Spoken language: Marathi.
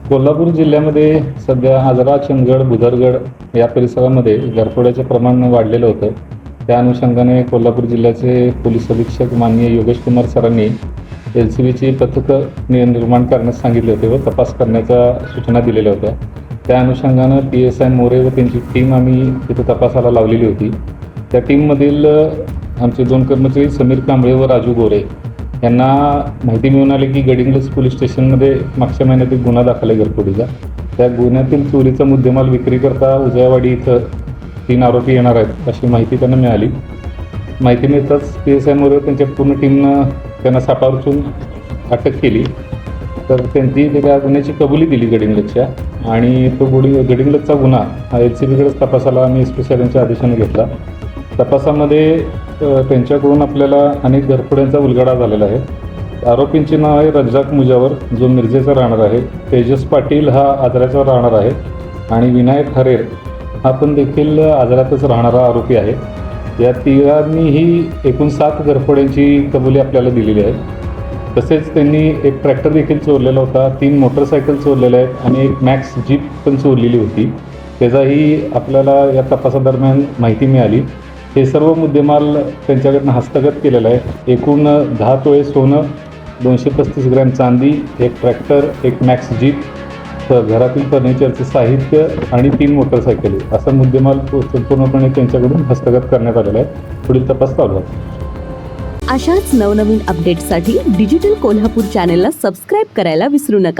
कोल्हापूर जिल्ह्यामध्ये सध्या आजरा, चंदगड, भुदरगड या परिसरामध्ये घरफोड्याचे प्रमाण वाढलेलं होतं. त्या अनुषंगाने कोल्हापूर जिल्ह्याचे पोलीस अधीक्षक माननीय योगेश कुमार सरांनी LCBची पथकं निर्माण करण्यास सांगितले होते व तपास करण्याच्या सूचना दिलेल्या होत्या. त्या अनुषंगानं PSI मोरे व त्यांची टीम आम्ही तिथं तपासाला लावलेली होती. त्या टीममधील आमचे 2 कर्मचारी समीर कांबळे व राजू गोरे यांना माहिती मिळून आली की गडिंग्लज पोलीस स्टेशनमध्ये मागच्या महिन्यात एक गुन्हा दाखल आहे घरफोडीचा. त्या गुन्ह्यातील चोरीचा मुद्देमाल विक्री करता उजळवाडी इथं 3 आरोपी येणार आहेत अशी माहिती त्यांना मिळाली. माहिती मिळताच PSI मोरे त्यांच्या पूर्ण टीमनं त्यांना सापळून अटक केली. तर त्यांची त्या गुन्ह्याची कबुली दिली गडिंग्लजच्या आणि तो गडिंग्लजचा गुन्हा हा LCBकडेच तपासाला आम्ही SP साहेबांच्या आदेशाने घेतला. तपासामध्ये त्यांच्याकडून आपल्याला अनेक घरफोड्यांचा उलगडा झालेला आहे. आरोपींचे नाव आहे रज्जाक मुजावर, जो मिरजेचा राहणार आहे. तेजस पाटील हा आजऱ्याचा राहणार आहे आणि विनायक हरेर हा पण देखील आजऱ्यातच राहणारा आरोपी आहे. या तिघांनीही एकूण 7 घरफोड्यांची कबुली आपल्याला दिलेली आहे. तसेच त्यांनी एक ट्रॅक्टर देखील चोरलेला होता, 3 मोटरसायकल चोरलेल्या आहेत आणि एक मॅक्स जीप पण चोरलेली होती. त्याचाही आपल्याला या तपासादरम्यान माहिती मिळाली. हे सर्व मुद्देमाल त्यांच्याकडनं हस्तगत केलेलं आहे. एकूण 10 तोळे सोनं, 235 ग्रॅम चांदी, एक ट्रॅक्टर, एक मॅक्स जीप, घरातील फर्निचरचे साहित्य आणि 3 मोटरसायकली असा मुद्देमाल संपूर्णपणे त्यांच्याकडून हस्तगत करण्यात आलेला आहे. पुढील तपास चालू आहे. अशाच नवनवीन अपडेट्ससाठी डिजिटल कोल्हापूर चॅनेलला सबस्क्राईब करायला विसरू नका.